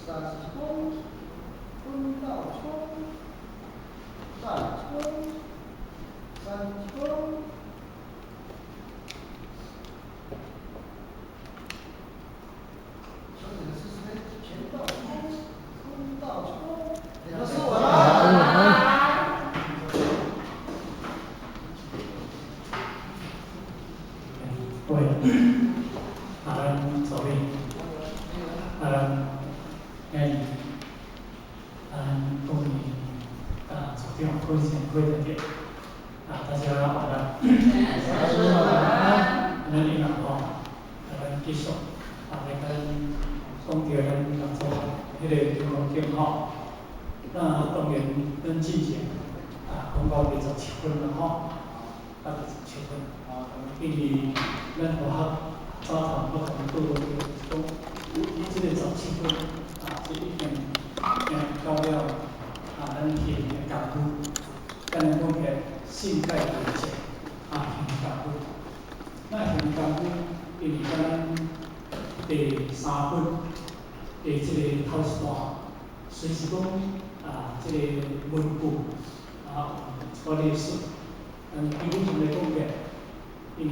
三冲，坤道冲，战冲，三冲。小姐的是谁？乾道冲，坤道冲。不是我了。各位，首领，恭喜昨天会的点，大家好了，咱领导咱继续来跟讲着咱做迄个条件那当然咱之前讲到27分了27分，因为咱大学早堂不同都讲，以这个17分这已经到了咱田的功夫，咱讲起性态为正田功夫，那田功夫因为咱第3分的这个头一段，虽是讲这个文句有历史，但基本上来讲起，因为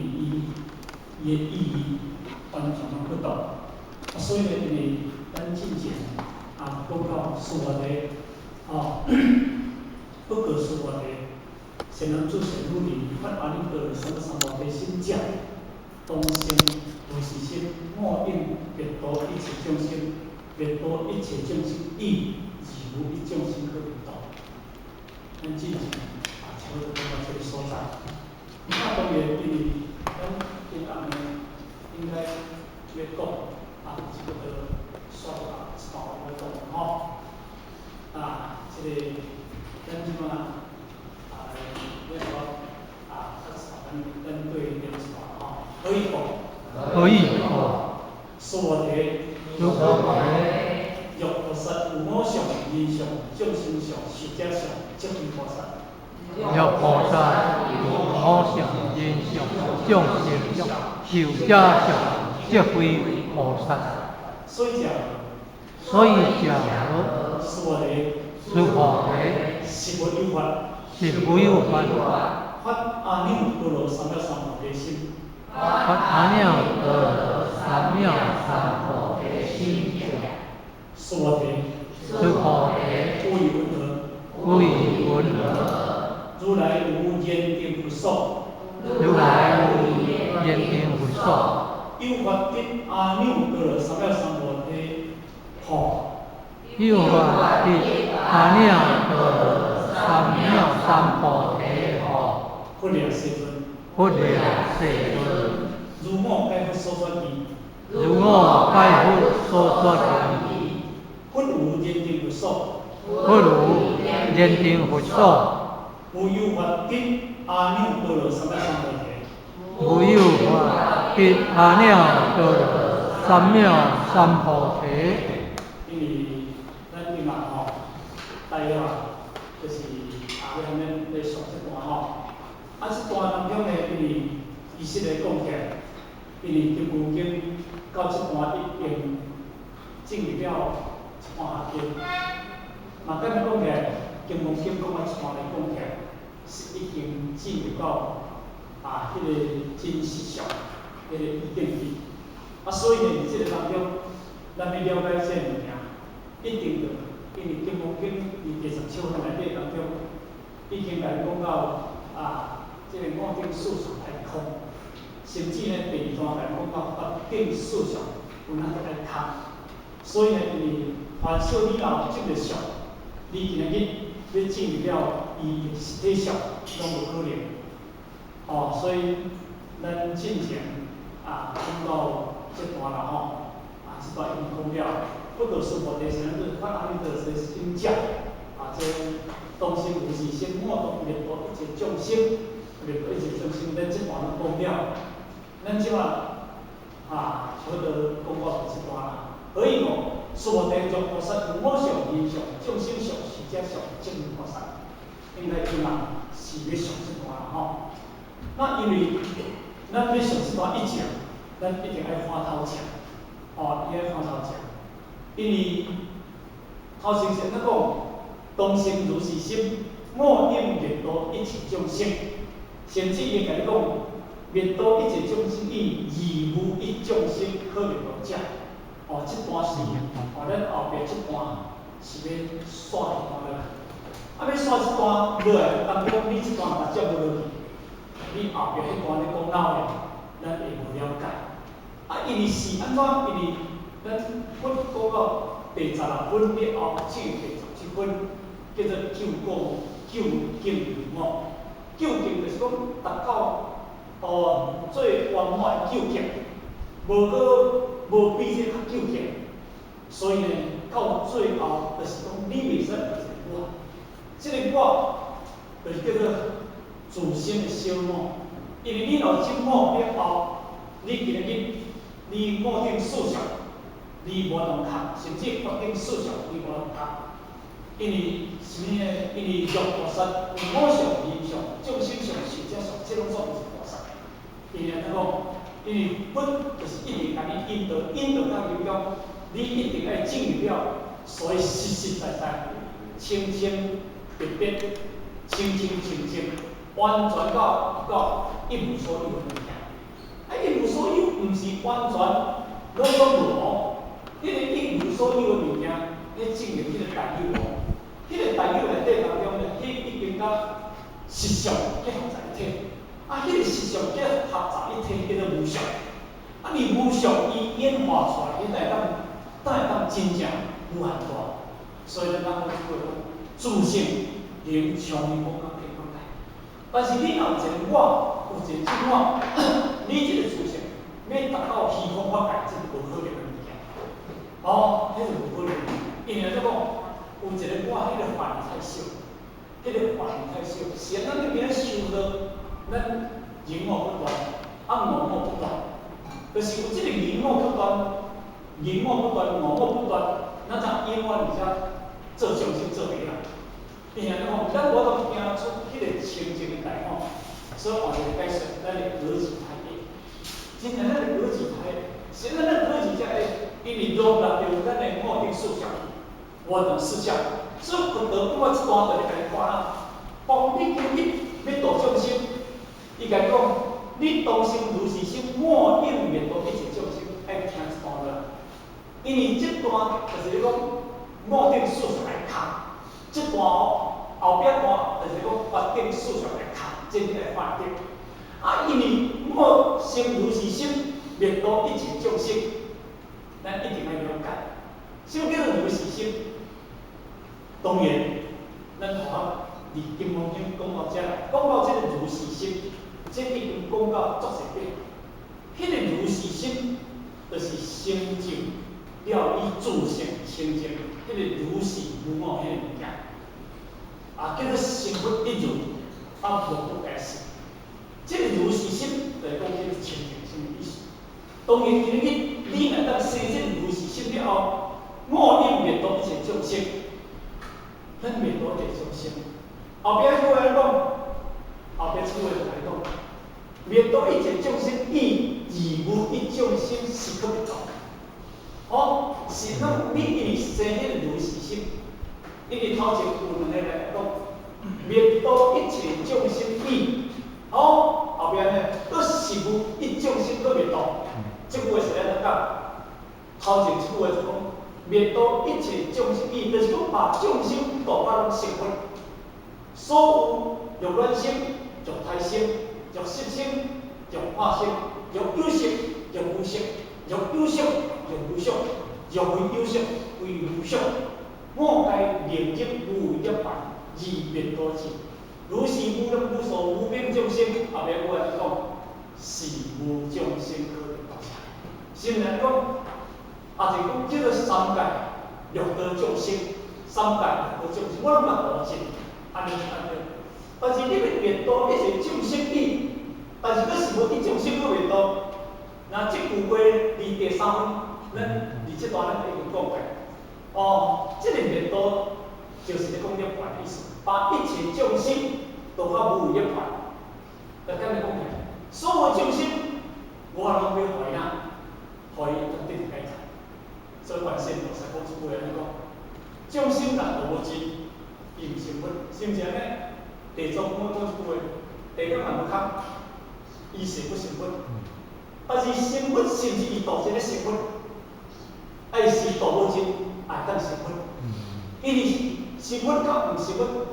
伊的意义完全不同，所以呢，因为咱之前讲到数学题不过数学题，先人做先努力，发阿里个什么题先讲，当先有时先我应别多一切众生，别多一切众生亦如一众生可别多。咱之前差不多讲到这个所在，当然因为咱今暗呢应该要讲这个说法是把握得这个咱即马要说针对这个可以讲。可以。数学题，如何欲菩萨有我相、人相、众生相、寿者相、即位菩萨。欲菩萨有我相、人相、众生相、寿者相、即位菩萨。所以讲数学题是无有法，发阿耨多罗三藐三菩提心。发阿耨多罗三藐三菩提心者。数学题，无以文何？如来无言定不受。有法得阿耨多罗三藐三菩提好。有法得阿耨多罗三藐三菩提好。不良世尊。如我该复所说义。不如言定不受。无有法得阿耨多罗三藐三菩提。三藐三菩提。因为咱今嘛大约就是咱咧上这段这段当中呢，因为其实来讲起来，因为金刚经到这段已经进入了一半经，嘛，咱讲起来，金刚经讲到一半来讲起来，是已经进入到迄个真实相，迄个意见去。所以呢，伫这个当中，咱要了解这物件，一定因为金刚经伫第17分内底当中，已经来讲到这个五定四常来空，甚至呢第2段来讲到八定四常有哪个来空，所以呢，因为凡小你若有这个相，你今日要进入了伊实体相，拢无可能。所以咱进前讲到这段啦这段已经讲了，不可思菩提心是发阿弥陀佛心教这当心有时先我动灭度一切众生，灭度一切众生，咱这段都讲了，咱即马差不多讲到这段啦。可以讲，数学题中菩萨有我相、人相、众生相、寿者相、即位菩萨，应该今嘛是要上这段啦那因为咱要上这段以前，咱一定要看头前，伊要看头前，因为头先先咱讲，当心如是心，我应灭度一切众生。甚至伊甲你讲，灭度一切众生以义无一众生可灭度者。哦，这段是咱后壁这段是要线一段落来。要线这段落来，当中你这段目接无落去，你后壁迄段咧讲哪个，咱会无了解。因为是安怎？因为咱讲到第16分了后，进第17分，叫做救过救经如我。救经就是讲达到最圆满的救经，无比这较救经。所以呢，到最后就是讲你袂使有一个我，这个我就是叫做自身的小我。因为你若进我了后，你今日你固定思想，你无能读，甚至决定思想你无能读。因为什么呢？因为欲菩萨有我相、人相、众生相、寿者相，这拢总毋是菩萨。因为安怎讲？因为本就是一定甲你引导到影响，你一定要进入了所谓实实在在、清清白白、清清清清，完全到一无所有的物件。一无所有，毋是完全拢讲无。迄个一无所有的物件，迄证明迄个大有无。迄个大有内底当中呢，迄已经甲实相结合在一起。迄个实相结合在一起叫做无相。而无相伊演化出来，伊当会当真正无限大。所以咱讲这句话，自性能将你讲到天空来。但是你若有一个我，有一个真我，你这个自性要达到虚空法界，这是无可能的物件。迄是无可能，因为怎讲？有一个我，迄个法力太小，迄个法力太小，是咱这边修到咱人我不断，我我不断，就是有这个人我不断，我我不断，咱才永远而且做众生做袂来。因为讲，咱我都行出迄个清净的大法，所以换一个解释，咱的格局太低。真正咱的格局太，现在咱格局才会，因为容纳着咱的我定思想。我等思想，所以佛陀我这段就来甲你看啦。帮你今日要度众生，伊甲你讲，你当心如是心，我应灭度一切众生，爱听这段落。因为这段就是你讲，我定思想来看，这段后壁段就是讲法定思想来看，真正来法定。因为我心如是心，灭度一切众生，咱一定要了解。什么叫做如是心？当然，咱同学离金刚经讲到这来，讲到这个如是心，这已经讲到足侪遍。迄个如是心，就是清净了以自性清净，迄个如是无我迄个物件，叫做心不一如，无不解释。这个如是心来讲，迄个清净什么意思？当然，今日你若当生这个如是心了后，我应灭度一切众生。咱灭度一切众生，后壁句话来讲，后壁句话就来讲，灭度一切众生以义无一众生是可灭度。是讲你因为生迄个如是心，因为头前有两个来讲，灭度一切众生以，后壁呢，佫是无一众生可灭度。这句话是安怎讲？头前这句话就讲。灭度一切众生意，就是讲把众生度到拢成佛。所有欲乱心、欲贪心、欲色心、欲化心、欲有色、欲无色、欲有色、欲无色、欲为有色、为无色。我该念入无为涅槃，而灭度之。如是无量无数无边众生，后面我来讲，是无众生可灭度者。先来讲。就讲叫做三界六道众生，三界六道众生，我拢捌度尽，安尼。但是你要灭度一切众生意，但是佫是无一众生可灭度。那这句话离第三分，咱离这段咱已经讲过。这个灭度就是咧讲涅槃的意思，把一切众生度到无为涅槃。就咁嚟讲起，所有众生，我拢要害咱，害伊得到解脱。所以观世音菩萨讲出句安尼讲，重心若都无真，伊毋成佛，是毋是安尼？地藏讲一句话，地藏嘛无空，伊是不成佛。但是成佛是毋是伊道真咧成佛？爱是道无真，爱当成佛。因为成佛甲毋成佛，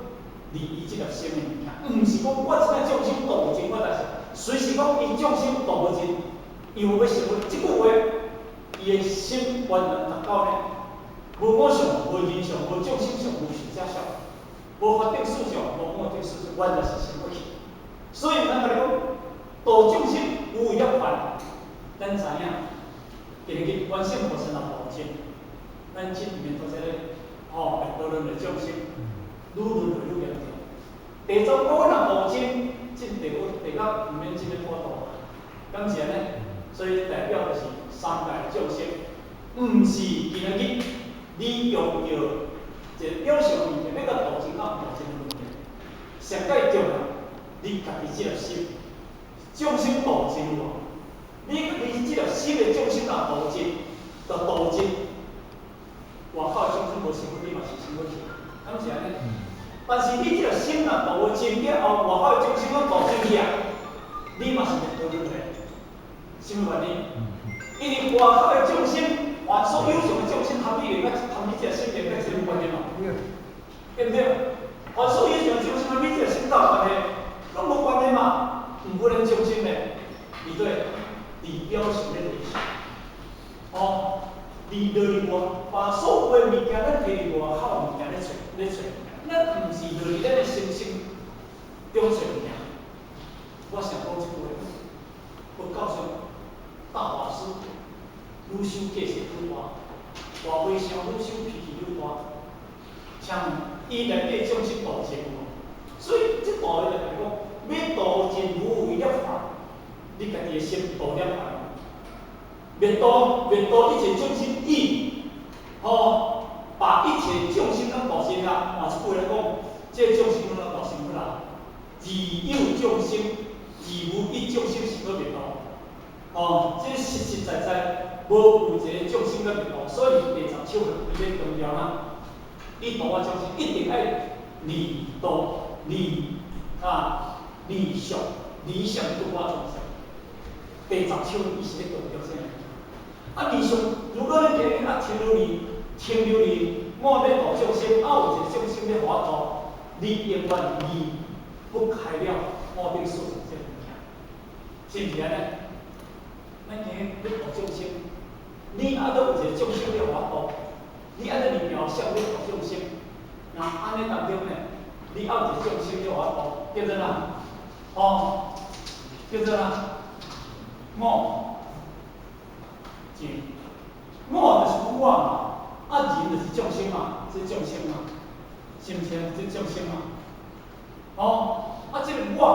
离伊即条生的物件，毋是讲我即摆重心道无真，我但是随时讲伊重心道无真，伊有要成佛，即句话，伊的心完全达到呢。无我上，无人上，无众生上，无寿者上，无法定事上，无我定事上，完全是成佛去。所以咱甲你讲，度众生无为了烦，咱知影，今日观世菩萨若度尽，咱这里面都在咧，灭多轮的众生，愈轮就愈严重。地藏王若度尽，这地狱毋免这个苦度，敢是安尼？所以代表就是三界众生，毋是今日。你用着一个表象物件，要甲道真甲无真的问题，上界重要，你家己即条心，众生道真无？你即条心的众生若道真，就道真。外口的众生无成佛，你嘛是成佛去，敢是安尼？但是你即条心若道无真了后，外口的众生拢道真去啊，你嘛是灭多轮的，什么原因？因为外口的众生。凡所有上的众生，含你个，含你这心灵，跟什么关系嘛？对不对？凡所有上的众生，含你这心道关系，拢无关系嘛？唔可能众生嘞，对对，离表象的离离落去外，把所有的物件咱摕伫外口物件咧找，咱毋是落去咱的心中找物件。我想讲一句话，我告诉大法师。愈修价值愈大，大和尚愈修脾气愈大，像伊内底众生道真无，所以这道理来讲，要道真无为了法，你家己的心道了法，灭道一切众生意，把一切众生拢道真啊！换一句来讲，这众生拢道成佛啦，自有众生，自无一众生是可灭道。这实在在。无有一个众生个灭道，所以第10首伊咧强调啦，伊度我众生一定爱离道、离想、理想度我众生。第10首伊是咧强调啥？理想如果你今日停留伫我要度众生，有一个众生要我度，你永远离不开了我定所这物件，是毋是安尼？咱今日要度众生。你都有一个众生了法度，你安尼渺小要度众生，那安尼当中呢，你有一个众生了法度，叫做哪？叫做哪？我人，我就是我嘛，人就是众生嘛，这众生嘛，是毋是？这众生嘛，这个我，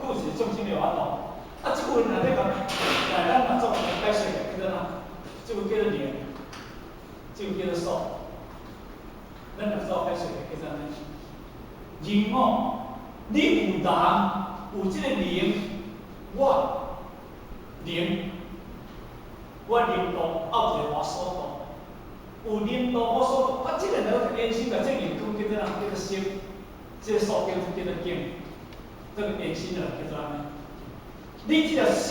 有一个众生了法度，这句话内底讲，来咱嘛做解释，叫做哪？这个叫做灵，这个叫做数。咱若做解释叫做安尼。人你有人有这个灵，我灵度，有一个我所度，有灵度我所度，这个人延伸个这个灵度叫做哪？叫做心，这个数叫做境，这个延伸了叫做安尼。你这条心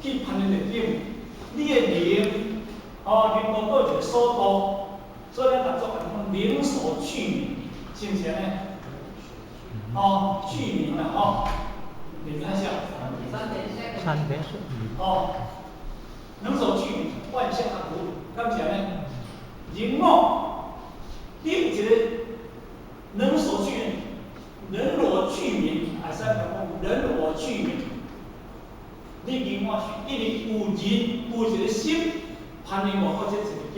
去判断的境，你的灵。灵度到一个所度，所以咱合作讲灵所去名，是毋是安尼？去名啦，灵哪项？三点水。能所去名，万象啊无，敢是安尼？人你有一个能所去名，人我去名，还是讲人我去名？你灵我去，因为有一个心。判断外口这一个境，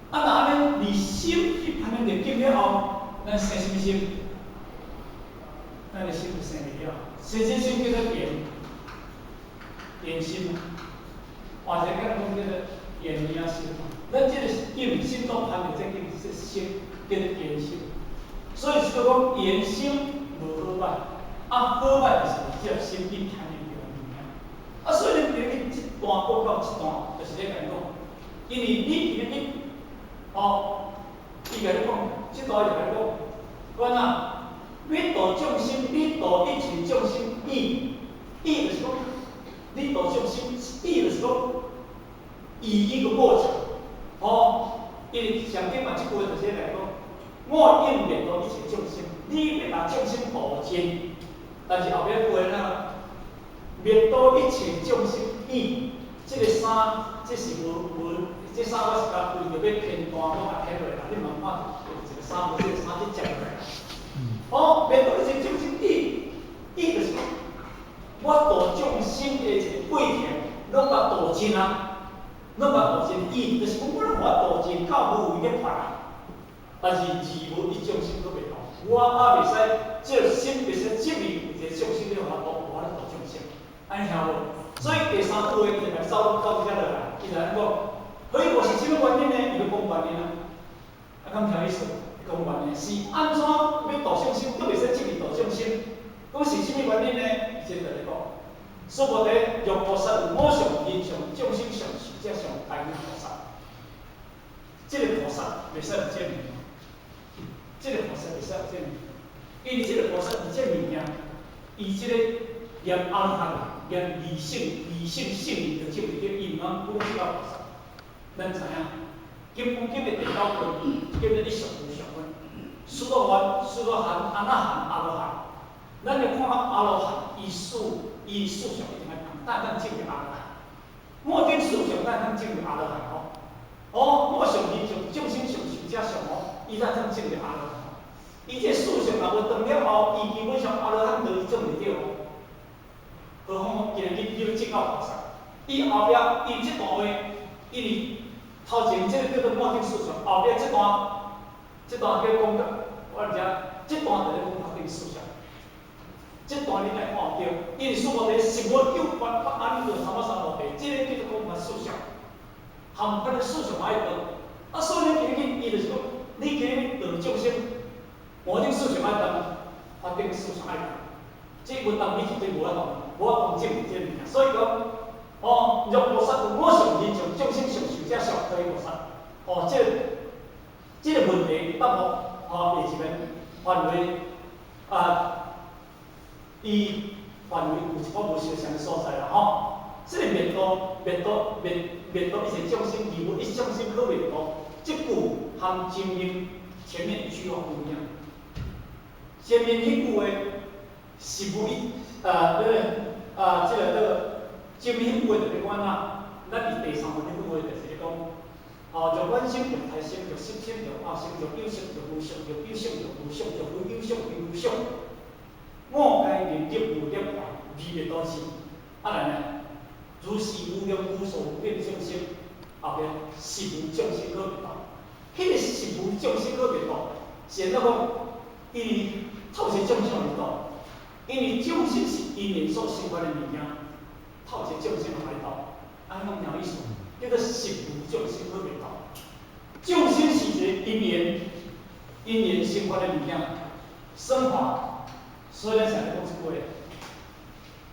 那安尼，你心去判断着境了后，咱生什么心？咱的心就生袂了，生这心叫做缘心，或者讲叫做缘命心。咱这个境心中判断这境是心，叫做缘心。所以就讲缘心无好歹，好歹就是这心去判断着物件。所以你一段报告一段，就是咧讲。因为你今日有伊甲你讲，即道就甲你讲，阮啊，要度众生，你度一切众生义，义就是讲，你度众生，义就是讲，以一个过程，哦，因上经嘛，即句就是来讲，我应免度一切众生，你要把众生度尽，但是后尾句呐，灭度一切众生义，即个三，即是即三我是甲为着要偏单，我甲睇落来，你慢慢一个三无，即个三去接落来。哦，灭度一切众生义，义就是讲，我度众生的一个过程，拢甲度尽啊，拢甲度尽义，就是讲我互我度尽到无为涅槃啊。但是自无一众生佫袂度，我还袂使，即个心袂使执迷一个众生了，我咧度众生，安尼听无？所以第三句话伊就来走到即遮落来，伊就安尼讲，所以我是什么原因呢？伊就讲原因啊，啊，敢听意思？讲原因是安怎要度众生，佫袂使执迷度众生？讲是什么原因呢？伊就来讲，说无得若菩萨有我上、人上、众生上、寿者上、大愿菩萨，即个菩萨袂使有证明。这个菩萨会使有证明，因为这个菩萨是证明呀，伊这个念阿罗汉，念理性性理的证明，伊毋通不知道菩萨。咱知影，根本的第九分，叫做一上无上分。须陀含、阿那含、阿罗汉，咱就看阿罗汉，伊事上一定要但证明阿罗汉。我顶事上但证明阿罗汉哦。哦，我上人上众生上寿者上哦，伊才证明阿罗汉。伊这事上若无断了后，伊基本上阿罗汉就伊做袂到。何况今日你证到菩萨，伊后壁伊这段话，因为头前这个叫做末定事上，后壁这段叫讲个，我知这段就是讲末定事上。这段你来看到，因为所无的是无有法安尼就三无地，这个叫做讲末事上，含不了事上爱道。啊，所以今日伊就是讲，你今日度众生。我定事上爱当，法定事上爱当，即运动你绝对无法动，无法动证明这物件。所以讲，哦，若菩萨有我上人上众生上寿者上可以菩萨，哦，这个问题答复，哦，第一个范围伊范围有一个无相像所在啦，吼。这个灭度一切众生，如果一众生可灭度，这句和前面一句话不一样。前面迄句话是无前面迄句话就是讲啊，咱伫第三番迄句话就是咧讲，哦，若阮心若太心，若失心，若恶心，若有心，若无相，若有相，若无相，若非有相，非无相。我该念入无涅槃，未灭多时。啊来呢？如是无量无数无边众生，后边是无众生可灭度。迄个是无众生可灭度，是安怎讲？因为透前众生来度，因为众生是因缘所生发的物件，透前众生来度，安尼讲有意思，叫做实无众生可灭度。众生是一个因缘生发的物件，生化，所以咱常讲一句话，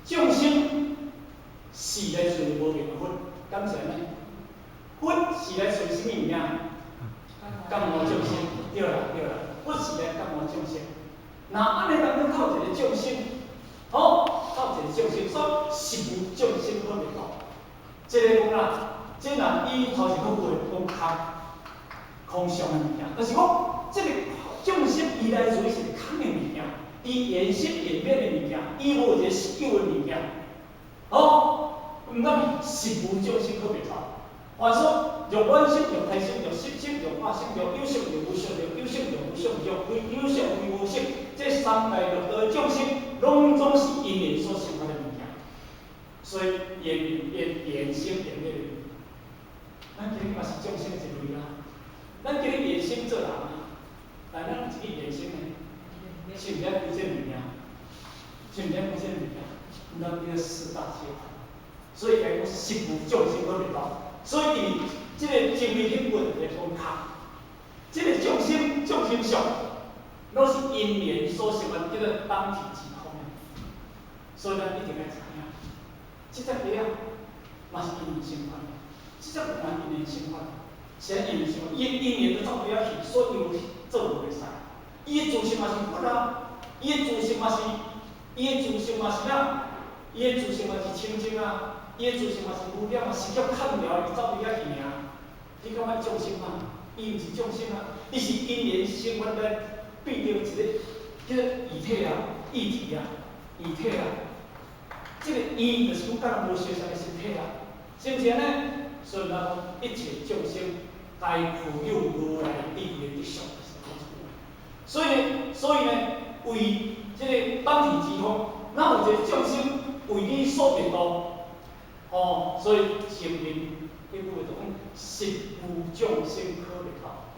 众生是来随无明的佛，敢是安尼？佛是来随什么物件？感悟众生，对啦，佛是来感悟众生。那安尼当中靠一个众生，靠一个众生，所以是无众生可灭度。这个讲啦，这若以头前嗰句讲空相的物件，就是讲这个众生伊来自于是空的物件，伊缘生缘灭的物件，伊无一个实有的物件，毋通是无众生可灭度。凡说若阮心、若太心、若失心、若恶心、若有相、若无相、若有相、若无相、若非有相、非无相，这三界六道众生，拢总是因缘所生发的物件。所以缘生缘灭的，咱今日嘛是众生一类啦。咱今日缘生做人啊，但咱有一个缘生呢，是毋了负这物件，是毋了负这物件，咱叫四大皆空。所以讲实无众生可灭度。所以，这个前面迄文来讲卡，这个众生相，拢是因缘所生的，叫做当体即空的。所以咱一定要知影，这只地啊，嘛是因缘生发的，这只有因缘生发的，先因为想，伊年都走不了去，所以有做无袂使。伊的自信嘛是佛啊，伊的自信嘛是，伊的自信嘛是啥？伊的自信嘛是清净啊，伊的自信嘛是无量啊，是叫看不了，伊走不了去尔。你感觉众生嘛？伊毋是众生啊，伊是因缘生活来变着一个遗体啊，异体啊，遗体啊。这个伊就是讲，敢若无相像的身体啊，是毋是安尼？所以讲，一切众生该富有如来智慧的相。所以呢，为这个当体之风，咱有一个众生为你所变动，所以成名。迄句话就讲，实无众生可袂到，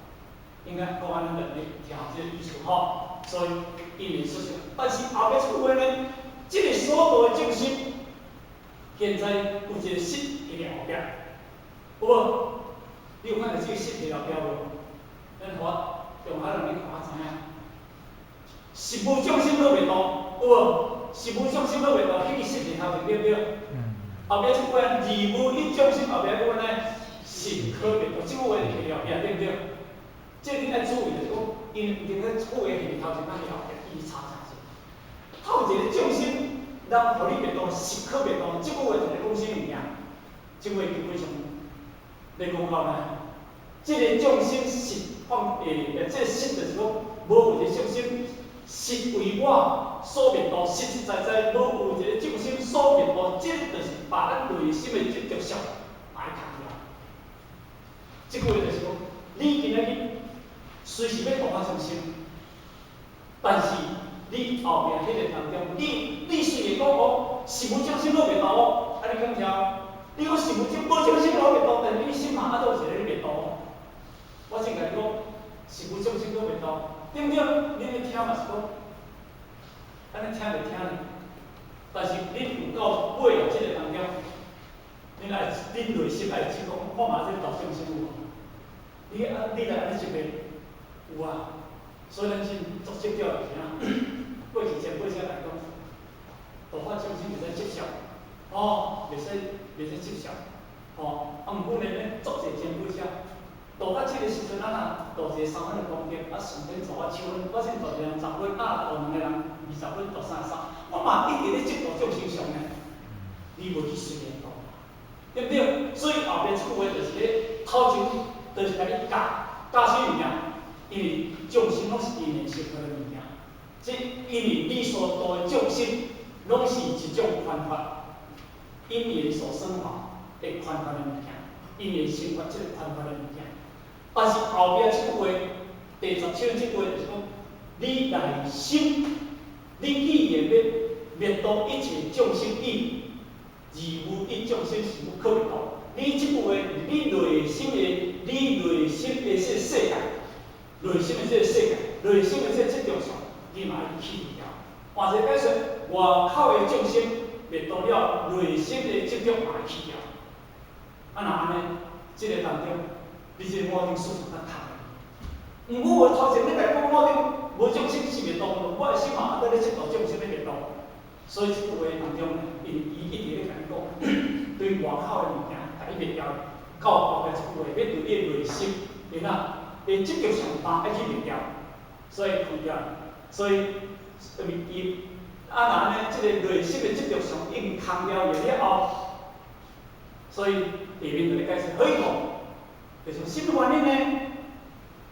应该讲安尼来听这个意思吼。所以因缘所想，但是后壁这句话呢，这个所有的众生，现在有一个实伫咧后壁，有无？你有看到这个实伫后壁无？咱我用海人你看知影，实无众生可袂到，有无？实无众生可袂到，迄个实伫头前对不对？后壁这句话，二无一众生，后壁这句话呢，是可别个，这句话是后壁对不对？这你爱注意的，讲因为个句话是头前，咱后壁伊查查者。头一个众生，咱互你别当是可别当，这句话就是讲啥物件？这句话基本上来讲到呢，这个众生是放这个实就是讲无有一个众生。实为我所灭度，实实在在无有一个众生所灭度，这就是把咱内心的执着相来砍掉。这句话就是讲，你今仔日虽是要度化众生，但是你后面迄个当中，你虽然讲是无众生所灭度哦，安尼讲听，你讲是无众生所灭度，但是你心嘛还都有一个灭度哦。我先甲你讲，是无众生所灭度。对不对？你咧听嘛是讲，安尼听就听咧，但是你有到尾啊，这个当中，你内心来去讲，我嘛这度众生有无？你来安尼想袂？有啊，所以咱先作接掉是啊。过去前来讲，度化众生袂使接受，袂使接受，啊，毋过呢，作者前辈者。度到这个时阵，咱度一个3分的功德，顺便做我手分，我先度一个人10分，度2个人20分，度33，我嘛一直咧接度众生上呢，你无去随便度，对不对？所以后面这句话就是咧头前，就是甲你教什么物件？因为众生拢是因缘成佛的物件，即因为你所度的众生，拢是一种宽法，因缘所生化的宽法的物件，因缘生发这个宽法的物件。但是后壁这句话，第17这句话就是讲，你内心，你既然要灭度一切众生以，而无一众生是不可灭度。你这句话，你内心的这个世界，内心的这个世界，内心的这个执着上，你嘛要去掉。换一个解释，外口的众生灭度了，内心的执着嘛要去掉。那安尼，这个当中。你这个我定输出较重。毋过我头前你来讲，我定无众生是灭度，我的心嘛在咧执着众生咧灭度。所以这句话当中呢，伊一直咧甲你讲，对外口的物件，甲你灭掉，到后壁这句话要对你的内心，然后你执着上大要去灭掉，所以空掉。所以伊安尼，这个内心的执着上已经空了后，所以下面就咧解释可以讲。就是什么原因呢？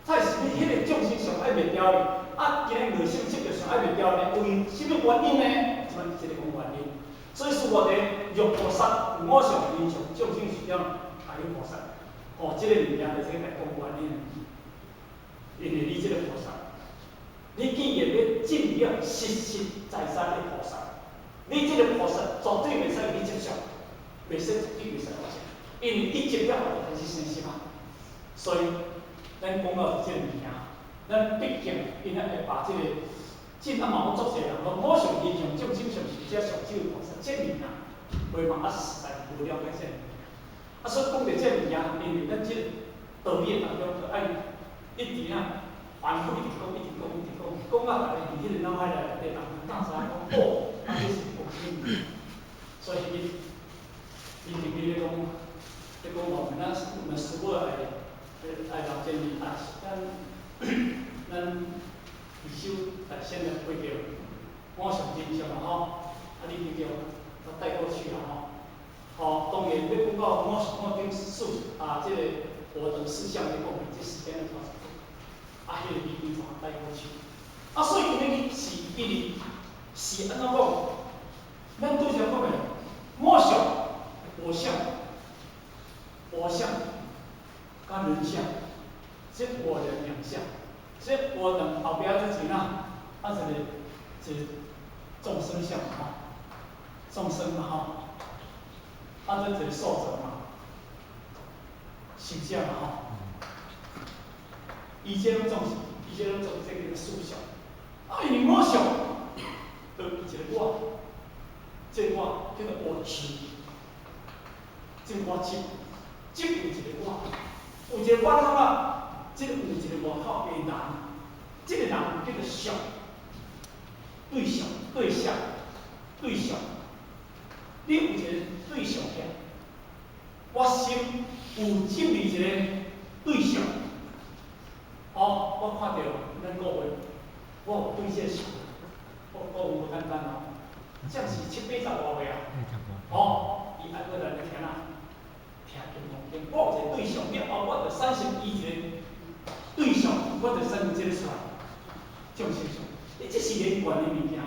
才是你迄个众生上爱灭掉的，今日内心执着上爱灭掉的，为什么原因呢？即摆即个讲原因。所以说我哋欲菩萨无上英雄，众生需要大有菩萨。即个物件就是来讲原因。因为你即个菩萨，你既然要进入实实在在的菩萨，你即个菩萨绝对袂使去接受，袂使绝对袂使接受，因为你接了就开始生心啊。所以，咱讲到这个物件，咱毕竟因仔会把这个，尽啊嘛有足侪人讲，无上英雄，众生上是只上只有菩萨，这物件，袂嘛实在无了解这物件。所以讲到这物件，因为咱这道理当中，就爱一直反复一直讲，讲到大家伫迄个脑海内底，当时讲这是佛经。所以你咧讲，我们师父来。爱老建议啊，咱自首来先来背着我上真相啊吼，啊你比较带过去啊吼，当然要讲到我顶这个活动事项的讲，这时间的调整，迄个秘密怎带过去？所以今日是伊是安怎讲？咱拄则讲的，我想、我相、我相、跟人相，这我人两相，这我等后壁这是哪？是众生相嘛，众生嘛这是受者嘛，形象嘛伊这拢总是这个思想，因为我想，就一个我。这我叫做我执，这我执，执有一个我，有一个我头啊，这个有一个外口的人，这个人叫做相，对象，你有一个对象遐，我心有建立一个对象，我看到咱各位，我有对这个想，我有无简单哦。这样是7、8、10外岁啊，伊安过来咧听啊，听经，我有一个对象了后，我就产生伊一个对象，我就产生这个出来，众生相。这是连贯的物件，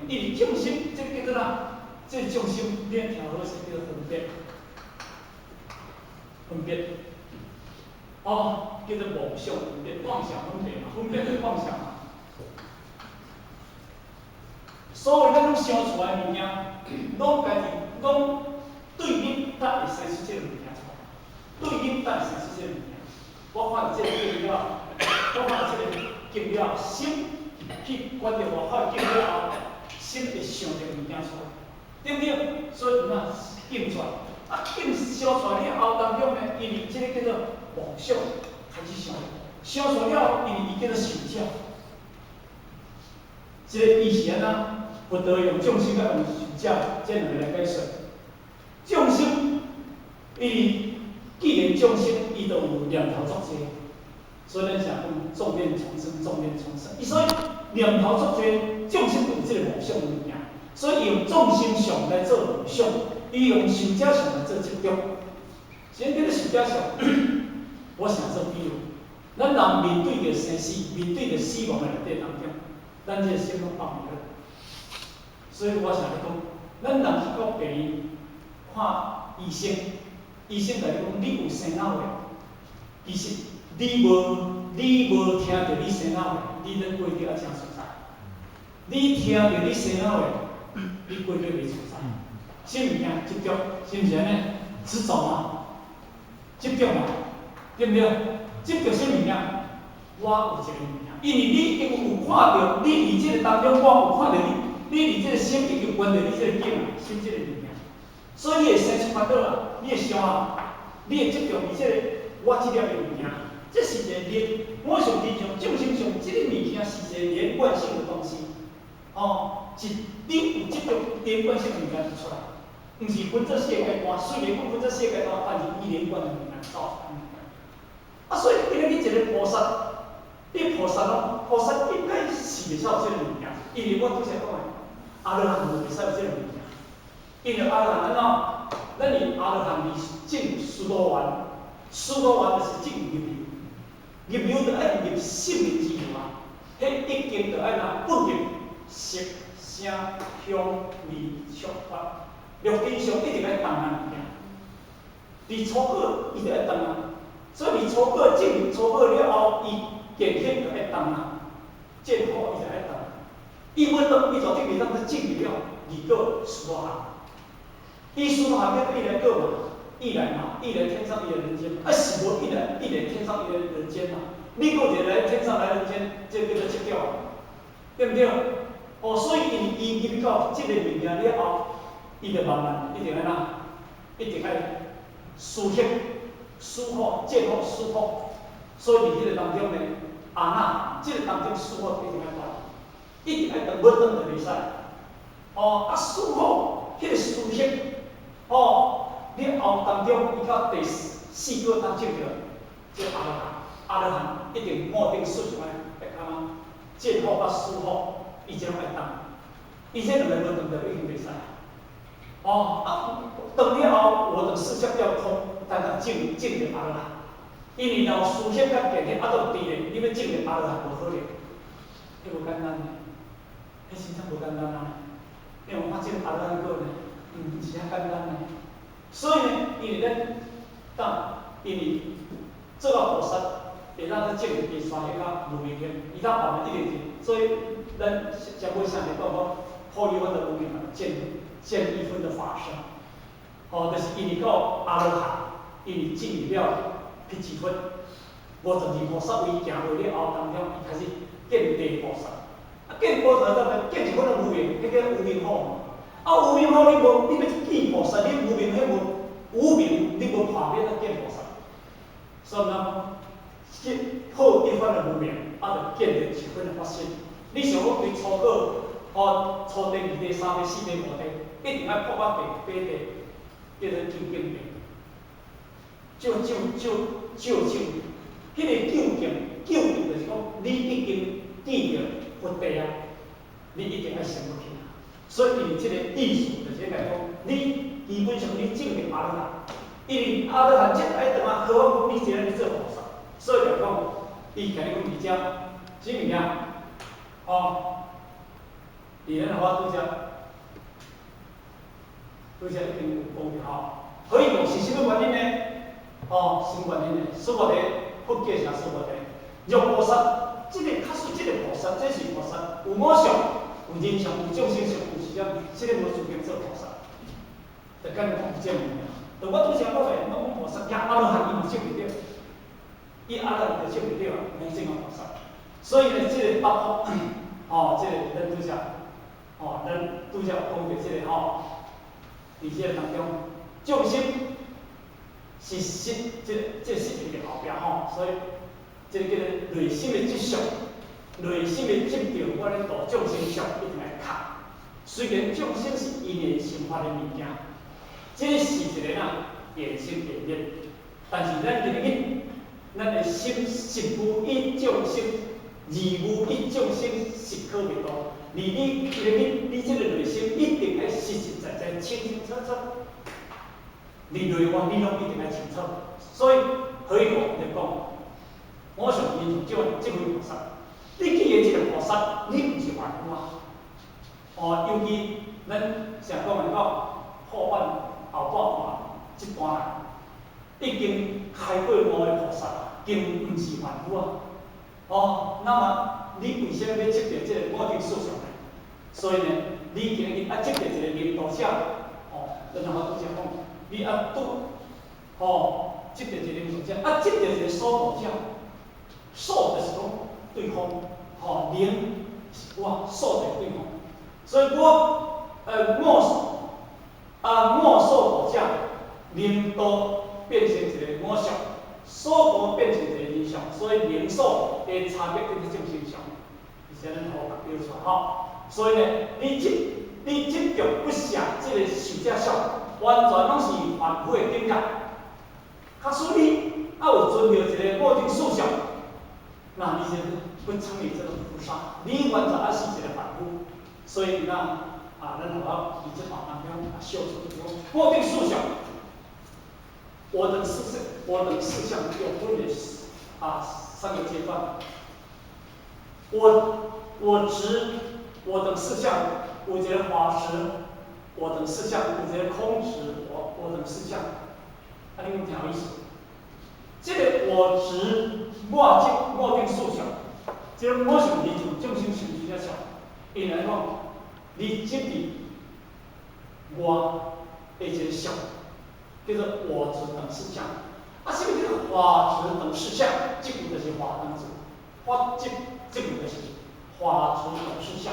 因为众生这个叫做哪？这个众生你听好是叫做分别，叫做妄想分别，妄想分别嘛，分别就是妄想嘛。所有咱拢想出来的物件，拢家己拢对应，才会生出这个物件出来。对应才会生出这个物件。我看到这个经了，心去观察外口经了后，心会想着物件出来，对不对？所以怎啊经出来？经烧出来了后，当中呢，因为这个叫做妄想开始想，想出来了，因为伊叫做想象。这个以前啊。佛陀用众生甲用实相这两个来解说。众生，伊既然众生，伊就有念头作罪，所以咱常讲众念重生，众念重生。所以念头作罪，众生有这个妄想的物件，所以用众生相来做妄想，伊用受者相来做执着。先叫做受者相，我想做比喻，咱人面对着生死，面对着死亡的内底当中，咱这个心拢放唔了。所以我想要讲，咱人去到病院看医生，医生来讲你有生老的，其实你无听到你生老的，你咧过着啊真自在。你听到你生老的，你过着袂自在。什物件执着，是毋是安尼？执着嘛，执着嘛，对不对？执着什物件？我有一个物件，因为你有看到，你伫这个当中，我有看到你。你伫这个心已经关着你这个境啊，心这个物件，所以你会生出烦恼啊，你会想啊，你会执着于这个我这粒的物件，这是一个连我上天上众生上这个物件是一个连贯性的东西，你有执着连贯性的物件出来，毋是分做世界观，虽然讲分做世界观，但是伊连贯的物件造成物件。所以今日你一个菩萨，你菩萨应该是袂晓这个物件，因为我拄则讲的。阿罗汉无袂使有这个物件，因为阿罗汉咱是阿罗汉是证殊多元，殊多元就是证入流，入流就爱入心的自由啊，迄一经就爱哪不入色、声、香、味、触、法，六根上一直爱动啊物件，离初果伊就爱动啊，所以离初果证入初果了后，伊见性就爱动啊，见好伊就爱动。伊要当伊绝对袂当去证入了二个殊多行，伊殊多行叫一来个嘛，一来天上，一来人间，是无一来天上，一来人间嘛。你个一来天上来人间，这叫做执着，对不对？所以伊入到这个物件了后，伊就慢慢一定爱哪，一定爱思想、思好、见好、思好。所以伫迄个当中呢，这个当中思好一定爱断。一定爱等，要等就袂使。思好，迄个思想，了后当中伊到第4个当证着这阿罗汉，阿罗汉一定莫定顺序会干嘛？见好甲师好，伊这拢会当，伊这两个无当着已经袂使。当了后，我的思想要通，但是证着阿罗汉。因为若思想甲变起，都低咧，你要证着阿罗汉无可能，迄无简单呢，迄真正无简单啊！因为我发证阿罗汉果呢，毋是遐简单呢。所以呢，因为因为做到菩萨，会当去证第三个较无明显，伊当办一定是，所以咱讲过上面讲破离分的无明啊，见一分的法身，就是因为到阿罗汉，因为进入了辟支分，52菩萨位行过了后，当中伊开始见地菩萨，见菩萨当然见一分的无明，迄个无明好。无明好，你要见菩萨，你无明迄无明，你无破灭得见菩萨。所以呢，破一分的无明，就见着一分的法身。你想讲对初考，初地、二地、三地、四地、五地，一定要破八地、八地，叫做究竟地。究竟，迄个究竟就是讲，你已经见着佛地啊，你一定要升过去啊。所以，伊即个意思就是来讲，你基本上你证明阿罗汉，因为阿罗汉这爱等啊，何况你今日做菩萨，所以来讲，伊今日讲伫遮，什物件？伫咱话拄则已经有讲着可以讲是什么原因呢？什么原因呢？苏博地，佛教啥苏博地？若菩萨，这个假使这个菩萨，这是菩萨，有我相，有人相，有众生相，有时间，这个无资格做菩萨。就跟你讲这样，就我拄则讲的，我讲菩萨，也阿罗汉伊嘛证袂着，伊阿罗汉就证袂着，没证个菩萨。所以呢，这个八福，这个咱拄则，咱拄则讲着这个伫这个当中，众生是实，这个实体的后壁所以这个叫做内心的执相，内心的执着，我咧度众生相一定来卡。虽然众生是因缘生发的物件，这是一个缘生缘灭，但是咱今日，咱的心实无以众生，义无以众生实可袂到。你这个内心一定要实实在在、清清楚楚，你内观你拢一定要清楚。所以可以讲就讲，我上印象这位菩萨，你既然这个菩萨，你不是凡夫啊。尤其咱常讲的到后半后半段这段已经开过悟的菩萨，更不是凡夫啊。那么你为什么要执着这个我定思想呢？所以呢，你今日执着一个领导者，咱拄则讲，你执着一个领导者，执着一个守护者，守就是讲对方，领是我守着对方，所以我守护者，领导变成一个我相，守护变成一个人相，所以领守的差别就是正形象。以前咱好标出来所以呢，你执着不舍这个受者相，完全拢是凡夫的境界。假使你有遵照一个固定思想，那你就不成为这种菩萨，你完全还是一个凡夫。所以咱好以这法当中修出这种固定思想。我等四项有分为3个阶段。我执我等四项，有一个法执；我等四项，有一个空执；我等四项，你有听有意思？这个我执我定思想，这个我想你就众生心比较小，因来讲，你执伫我的一个相，叫做我执等四项。什么叫做法执等四项？这个就是法等执，法执这个就是法执等四项。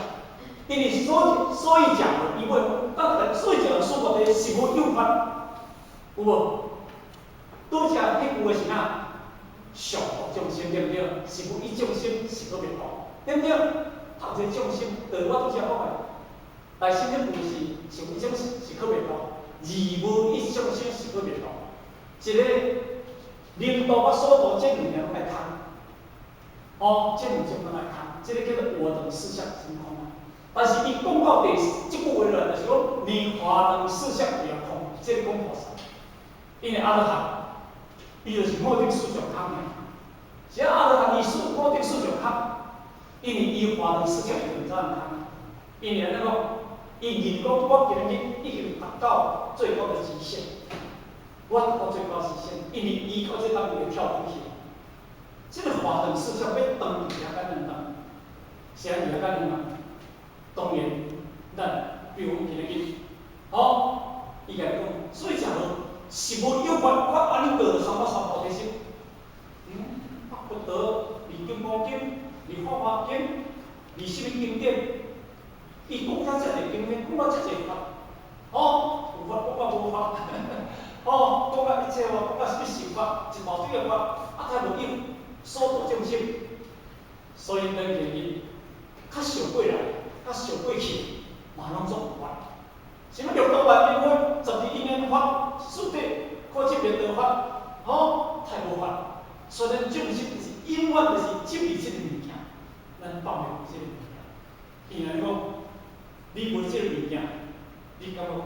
因为所以讲的，因为当然所以讲的说法的是无有法，有无？拄则迄句话是哪？上恶众生对不对？是无以众生是可袂到，对不对？头一个众生，我拄则讲的，内心的故事是无以众生是可袂到，二无以众生是可袂到。一个领导甲所导这两样拢来谈，哦，这两种拢来谈，这个叫做活动四项真空啊。但是伊讲到这句话了，就是讲连活动四项也要空，这个讲菩萨，因为阿罗汉，伊就是无定四种空的，是阿罗汉伊是无定四种空，因为伊活动四项就唔怎样空，因为那个伊认讲我今日已经达到最高的极限。我达到最高极限，因为伊靠这当中跳出去，这个活动四项要当也较难当，啥也较难当。当然，咱比如今日，好，伊甲你讲，所以假如是无有法，我安尼得三百三菩提心，不得离金刚经、离法华经、离什么经典，伊讲到这个经典，讲到这个法，哦，有法我无法。哦，讲到一切话，讲到什么想法，一毛对个法，太无用，所度众生，所以咱建议，较上过来，较上过去，嘛拢做唔完。什么六道万缘法、十二因缘法、四谛、科技变道法，哦，太无法。所以咱众生就是永远就是执迷这个物件，咱放袂这个物件。既然讲，你无这个物件，你感觉讲，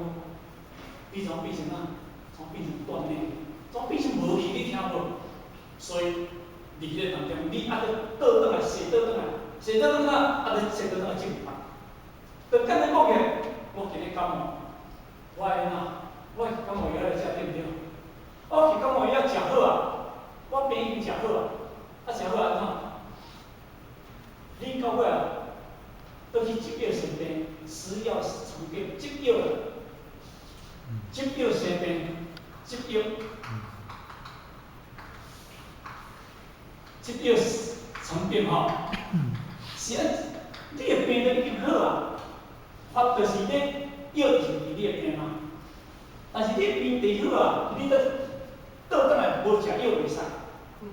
你怎变成啊？从变成锻炼，从变成无去你听无，所以伫迄个当中，你还得倒转来，坐倒转来，坐倒转来，还得坐倒转来进法。就简单讲起来，我今日感冒，我安那，我感冒药来食对不对？我去感冒药食好啊，我病已经食好啊，食好安怎？你到尾啊，倒去执药生病，吃药重病，执药了，执药生病。执药，执药成病吼，是啊，你的病都已经好啊，法就是咧药就是你的病啊。但是你的病治好啊，你倒转来无食药袂使，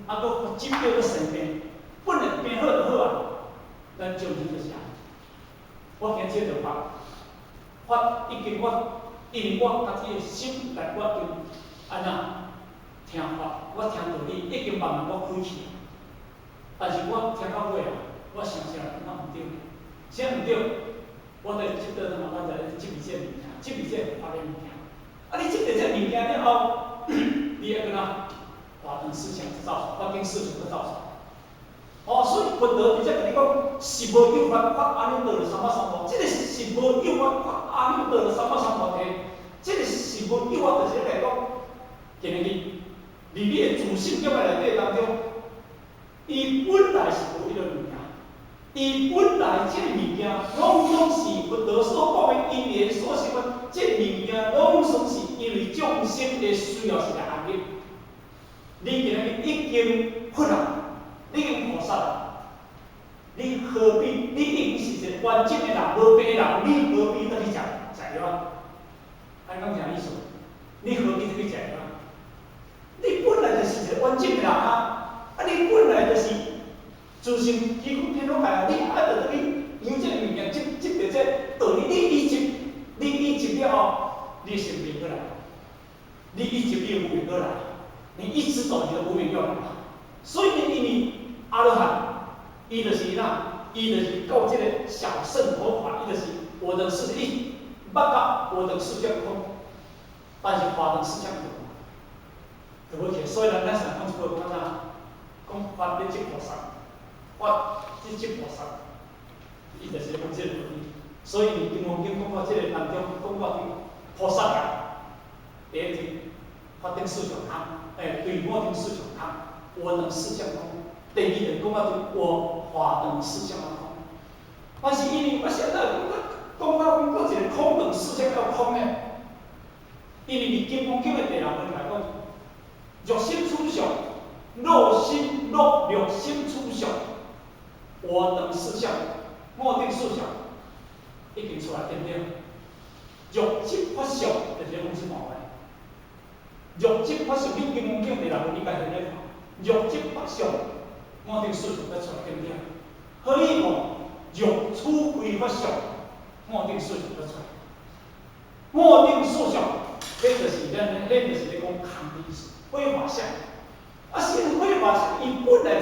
啊，搁执药搁生病，本来病好就好啊，咱众生就是啊。我今接着法已经因为我家己的心来，我就。安那听法，我听道理已经慢慢我开去，但是我听到尾啊，我想想那唔对，啥唔对？我在这倒转来，我在执迷这物件，执迷这法的物件。啊，你执着这物件了后，你要跟他华灯思想之造，华灯思想之造出。哦，所以佛陀直接跟你讲，是无有法法阿弥陀罗三藐三菩提，这个是无有法法阿弥陀罗三藐三菩提，这个是无有法，就是来讲。今日，伫你的自信境界内底当中，伊本来是无迄个物件，伊本来这个物件，拢是佛陀所讲的因缘所成的，这个物件拢总是因为众生的需要是来安立。你今日已经佛啊，你已经菩萨啊，你何必？你已经是一个完整的人，无病的人，你何必得去食药啊？安讲啥意思？你何必得去食药？你本来就是一个完整的人啊！你本来就是自信基本天拢来，你爱着你有这个物件，执着这道理，你一执了后，你生命过来，你一执你无明过来，你一直走你的无明过来。所以呢，因为阿罗汉，伊就是哪，伊就是到这个小乘佛法，伊就是我的是一，捌到我的是相空，但是法的是相空。对不起，所以咱常讲一句讲啥？讲法要执菩萨，法即执菩萨，伊就是讲这个道理。所以《金刚经》讲到这个当中，讲到菩萨啊，第一句法定四种空，对我定四种空，我能四相空。第二句讲到我法能四相空。但是因为我现在讲到一个空等四相要空呢，因为《金刚经》的第六文来讲。肉心出相，肉心出相，我等四相，我定四相，已经出来对不对？肉质法相就是讲什么呢？肉质法相，你金刚经第六文你家己咧看，肉质法相，我定四相要出来对不对？可以无？肉出规法相，我定四相要出来。我定四相，这就是咱就是咧讲空的意思。非法相，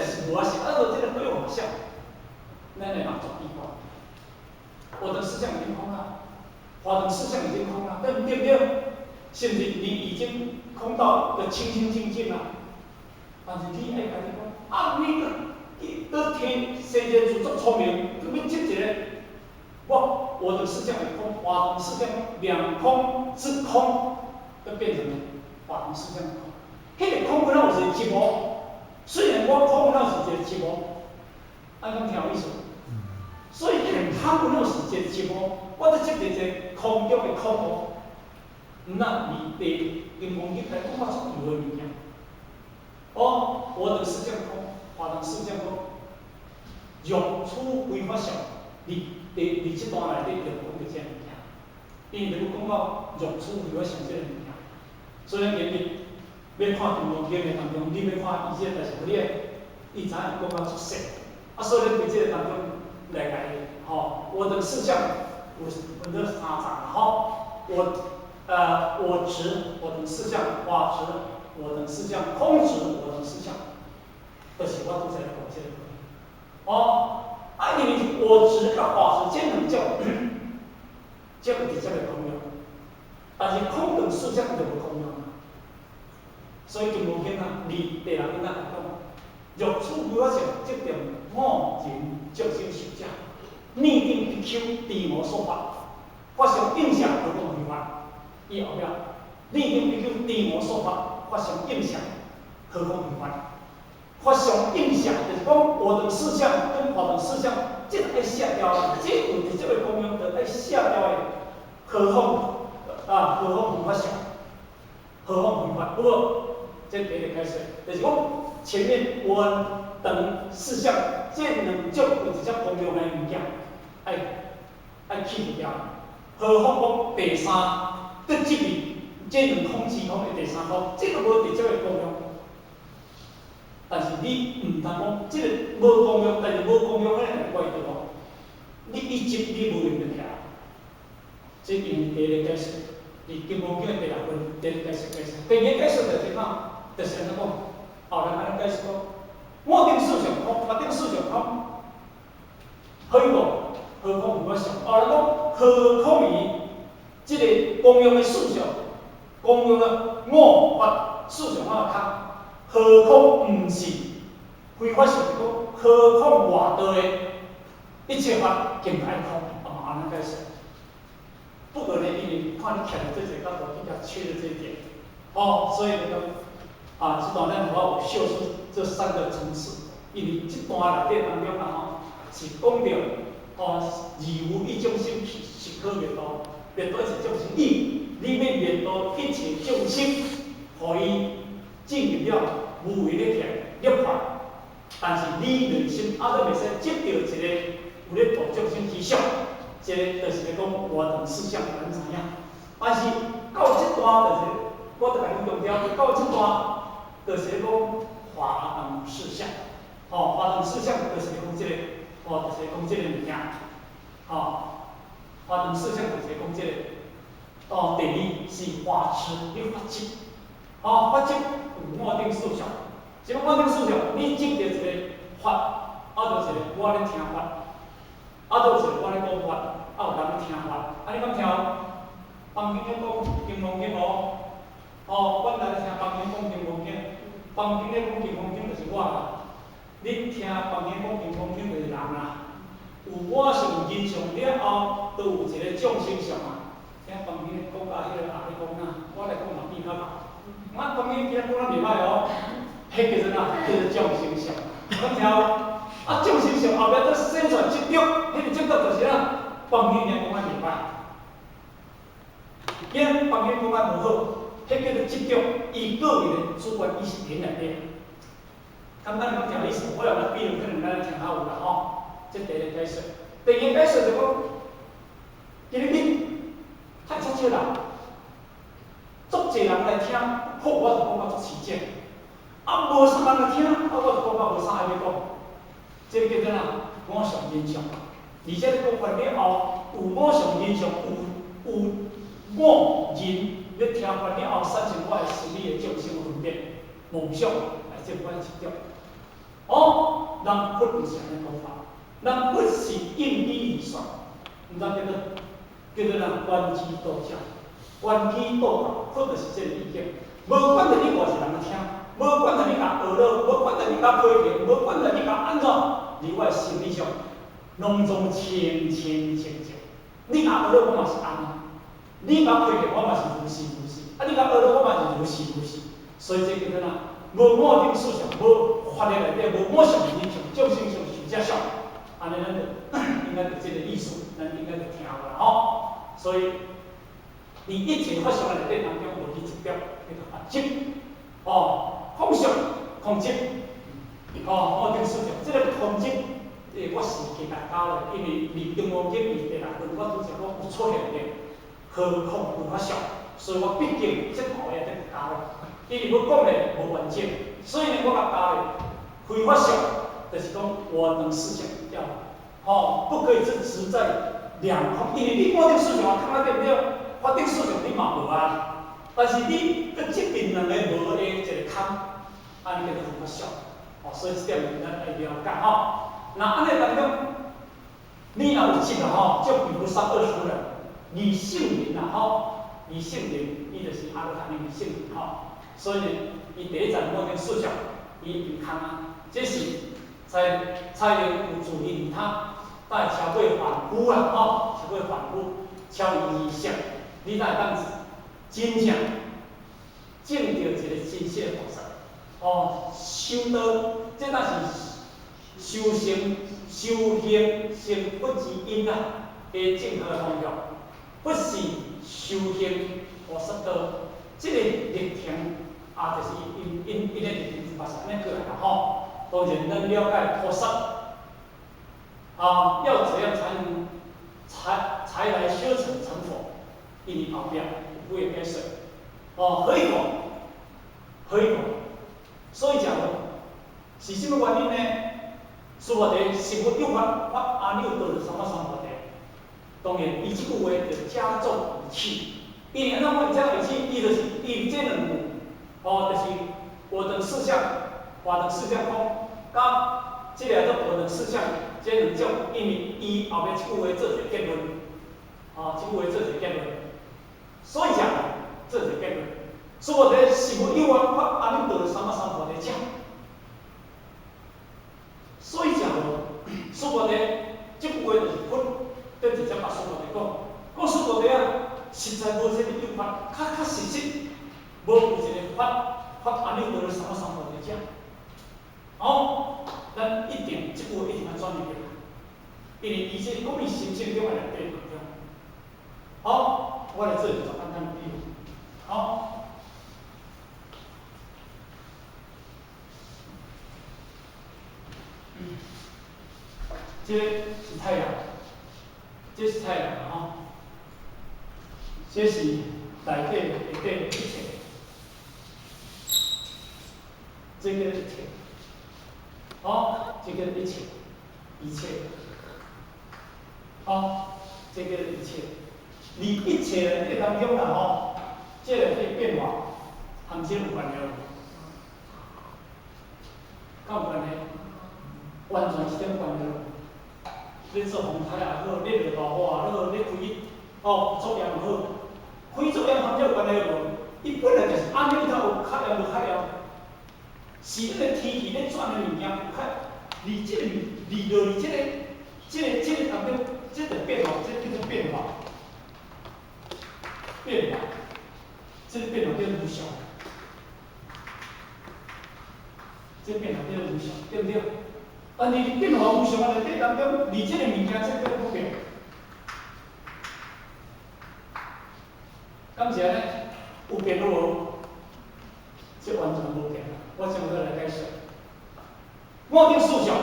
是无啊是，按照这个对方向，咱来嘛做比较。我的思想已经空了，华的思想已经空了，对不对？甚至你已经空到一个清清净净了，但是你爱家己讲，啊，你天世界自作聪明，你要接一个，我的思想是空，华的思想两空之空，就变成了华的思想空。迄个空不让是寂寞，虽然我空不让是一个寂寞，按讲听有意思。所以健康不让是一个寂寞，我在接一个空中的空无。那你得跟公鸡来讲话出有的物件。哦，我的思想空，华人思想空，用处规法上，你这段内底就讲到这物件。因为如果讲到用处规法上这个物件，虽然今日要看中国片的当中，你要看伊这，但是你知影讲到出色，啊，所以在这个当中来讲，我的思想有分成三层，我执我的思想，华执我的思想，空执我的思想，就是我拄才讲这个。因为我执甲华执这两种，这个直接的空用，但是空跟思想就无空用啊。所以金无经啊，你地人应该来讲，若处规法上这点五人作性受者，拟定必求地无所法，发生影响何况违法。伊后壁，拟定必求地无所法，发生影响何况违法。发生影响就是讲我的思想跟华人思想，这个爱下掉的，这有直接的功用的爱下掉的，何况违法上，何况违法。不过这第一个解释，就是讲前面我等思想这两种有直接功用的物件，爱去掉。何况讲第三，搁这边这两空气空的第三空，这个无直接的功用。但是你唔通讲，这个无功用，但是无功用，咱来怪对哦。你一直你无用得起来，这因为第一个解释，你根本叫第六分，第一个解释。第二个解释就是讲，就是安怎讲？后来安尼解释讲，我定思想空，我定思想空，可以无？何况无法想。后来讲，何况于这个公用的思想，公用的我法思想我较。何况毋是非法上讲，何况外道的一切法更爱空，安尼解释。不过呢，因为看你徛在这个角度，比较缺的这一点，所以呢，这段咱我有秀出这三个层次，因为这段内底当中是讲到义无一种心是可灭道，灭道是种心意，你要灭道一切众生，互伊进入了无为的立法，但是你内心都袂使接到一个有咧度众生之上，这个就是咧讲活动思想咱知影。但是到这段就是我甲你强调，到这段就是咧讲华动思想，华动思想就是咧讲这个，就是咧讲这个物件，华动思想就是咧讲这个。第二是华持的法执，法执有五定思想。这个五定思想，你接到一个法，就是一个我咧听法，就是我咧讲法，有人咧听法。你讲听，房间咧讲金刚经阮来听房间讲金刚经，房间咧讲金刚经就是我啦。你听房间讲金刚经就是人啦。有我上人上了后，都有一个众生相啊。听房间讲甲迄个阿咧讲我来讲嘛比较大。我房间今仔讲咱袂歹迄叫做哪？叫做众生相。咱听众生相后壁再生出来执着，迄个执着就是房间讲咱袂歹。房间讲咱无好，迄叫做执着，伊个人的主观意识点内底。简单讲听意思，我用来比喻，可能咱听较有啦这第一个解释。第二个解释就讲，今日你太少人，足侪人来听，好，我就讲到足起劲。无啥人来听，我就讲到无啥爱要讲。这叫做五常印象。而且你讲完了后，有五常印象，有我人要听完了后，产生我的心理的众生分别、梦想，来这款执着。人不是安尼讲法，人不是应理而算，毋知叫做人原机道教，原机道教，或者是这个意见，无管着你偌是人听，无管着你甲学了，无管着你甲批评，无管着你甲安怎，伫我的心理上，拢总清清净净。你甲学了，我嘛是安尼；你甲批评，我嘛是如是如是；你甲学了，我嘛是如是如是。所以这叫做哪？无我定思想，无法律内底，无我上人上，众生上受者上，安尼咱就应该就这个意思，咱应该就听有啦所以，伫一切法相内底当中，有一条叫做法执，空相、空执，我定思想，这个空执，我是其他教的，因为离中国经义第六论，我拄则讲有出现的，何况有法相，所以我毕竟这后也得教的。因为要讲的无完整，所以呢，我甲教的非法相，就是讲我能思想要，不可以只在两方，因为你法定思想看啊对不对？法定思想你嘛无啊，但是你搁这边两个无的一个空，安尼叫做非法相，所以这点咱要了解那安尼当中，你若有这个就比如说20人，以圣人以圣人，伊就是阿罗汉的以圣人所以呢，伊第一站我跟思想，伊唔空这是采用有助于他，带超过反复超过反复，超意识，你才当真正证到一个真实的法则。修道，这那是修行、修行成佛之因的正确方向，不是修行菩萨道，这个历程。就是因个历程是发生安尼过来的当然，咱了解菩萨要怎样才来修成佛？因为后边有几个解释可以讲。所以讲是什么原因呢？师父在是佛有法阿耨多罗三藐三菩提。当然，伊这句话就加重语气，因为安怎讲加语气？伊就是这两句。就是我等四相、法等四相空，甲这个做我等四相，这两种，因为伊后面这句话做一个结论，这句话做一个结论，所以讲做一个结论。所以我在是无有法阿耨多罗三藐三菩提讲，所以讲师父在这句话就是分，对直接把师父在讲师父在实在无这个有法，较实质。无有一个法阿耨多罗三藐三菩提讲，咱一定这句话一定要转入去，因为伊这讲伊心性中的内底当中。我来做一个简单的比喻。这是太阳，这是太阳这是内底一切。这个一切，这个一切，这个一切，你一切这当中这个变化，含这有关了，有关系，完全是点关了。你做风台也好，你落大雨也好，你开作业也好，开作业含这有关系无？伊本来就是安尼，有开了就开了。是迄个天气咧转的物件，有较离这个离落去这个当中，这个变化，这叫做变化，这个变化叫无常，这变化叫无常，对不对？但是变化无常的内底当中，离这个物件这叫不变。感谢呢，有变无？这完全无变。我怎么来解释？我定思想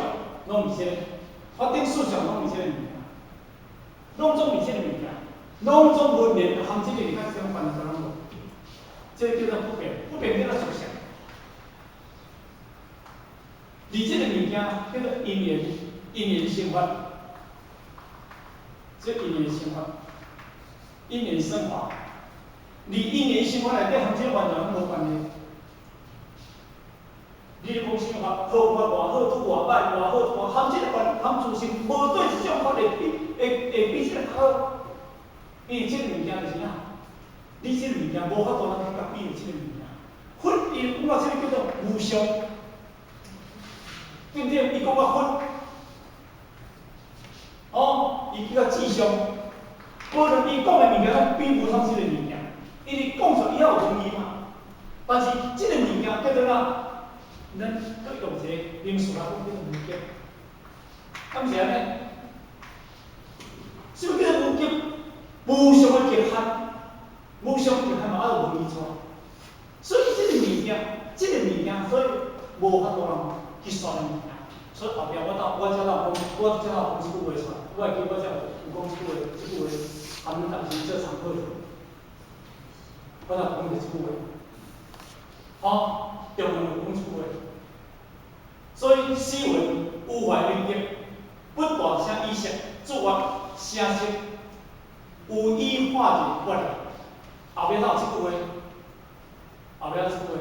拢毋是这个，法定思想拢毋是这个物件，拢总毋是这个物件，拢总文明含这个物件相关的拢无。这叫做不变，不变叫做实相。而这个物件叫做因缘生法，这因缘生法，因缘生法，而因缘生法内底含这完全无关系。你你讲啥法，好法偌好，拄偌歹，偌好偌含即个法，含自信，无对即种法会比即个好。因为即个物件就是啥？你即个物件无法度通甲比即个物件。佛伊讲到即个叫做无相，对不对？伊讲到佛，哦，伊叫做智相。无论伊讲的物件，拢比不上即个物件。因为讲出以后有容易嘛，但是即个物件叫做哪？咱搁用一个名词来讲，叫做无极。敢是安尼？什么叫做无极？无上的极限，无上极限嘛，爱有意出来。所以即个物件，即个物件，所以无法度人去算的物件。所以后壁我才讲，我才讲即句话出来。我会记我才有讲即句话，他们当时做场课程，我才讲即句话。哦，中文有讲即句话。所以诗文有怀有极，不大声意识，自我声色，有意化解决。后壁才有即句话。后壁即句话，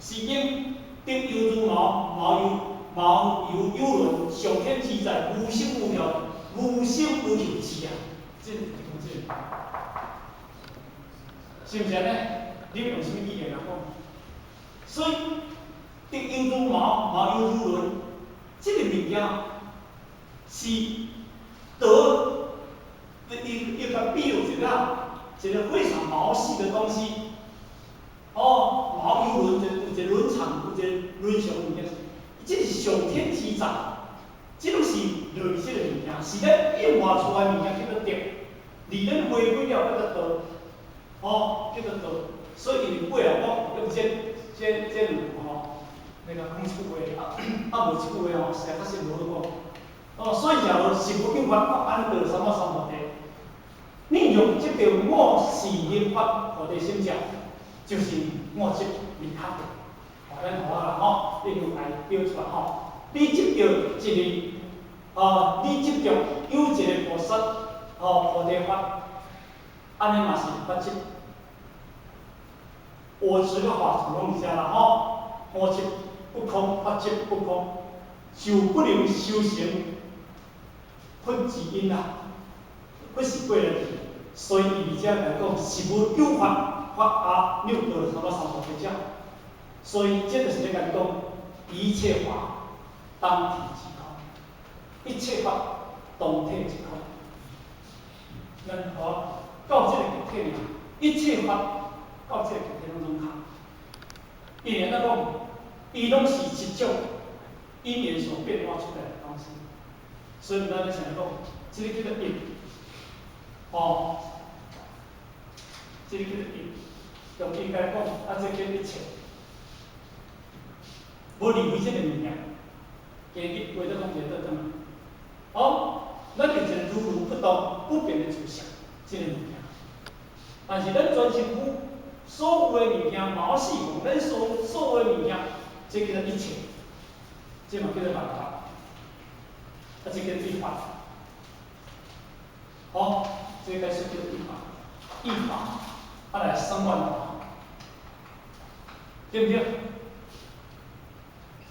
是因得犹如毛由有伦，上天自在，无心无聊，无心无求之啊！这是讲这个，是毋是安尼？你用什么语言来讲？所以得犹如毛由有伦，这个物件是一个比喻一个非常毛细的东西。哦，毛有伦有一个伦常，有一个伦常物件，这是上天之在，这种是类似的物件，是咱演化出来的物件叫做德，离咱回归了叫做道，哦，叫做道。所以因为我用这两吼，那个讲即句话，无即句话吼，实在较是无好讲。哦，所以假如是无用法法安得什么什么的，你用这条我是因法，我的心讲。就是我这离开的，咱好啊吼，你用来标出来吼。你执着一个，你执着有一个菩萨，菩提法，安尼嘛是法执。我执个法总拢下啦吼，我执不空，法执不空，就不能修行，分之因啊，不是过来的，所以而且来讲是无有法。法六道差不多三十几种，所以这就是咧甲你讲，一切法当体即空，一切法当体即空。任何到这个极体一切法到这个极体拢总空。因为咱讲，伊拢是一种因缘所变化出来的东西，所以咱咧想讲，这个叫做因，这个叫做因。就应该讲，这叫一切，无离开这个物件，今日为了讲袂得转来。咱就一个如如不动不变的主相，这个物件。但是咱专心所有的物件，毛细孔，咱所有的物件，这叫做一切，这嘛叫做万法，这叫一法。这个是叫一法，一法。来生万法，对不对？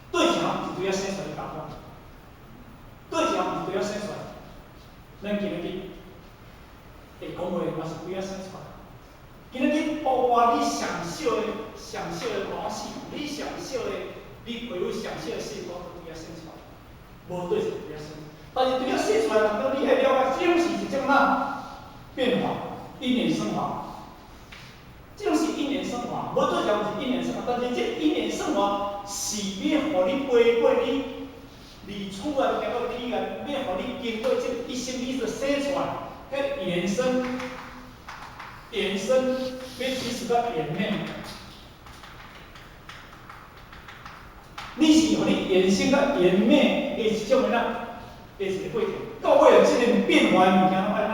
对象是对要生出来的答案，对象是对要生出来。咱今日会讲话嘛是对要生出来。今日包括你上小的毛细，你上小的，你培养上小的细胞都对要生出来，无对象对要生。但是对要生出来，难道你会了解？这种是一种变化，因缘生化。这种是因缘生活，无做讲是因缘生活，但是这因缘生活是要互你陪过你离厝啊，行到起来，要互你经过这一生你所生出来，迄延伸，要其实到延绵。你是互你延伸到延绵的一种的一个过程，到尾了这个变化物件拢爱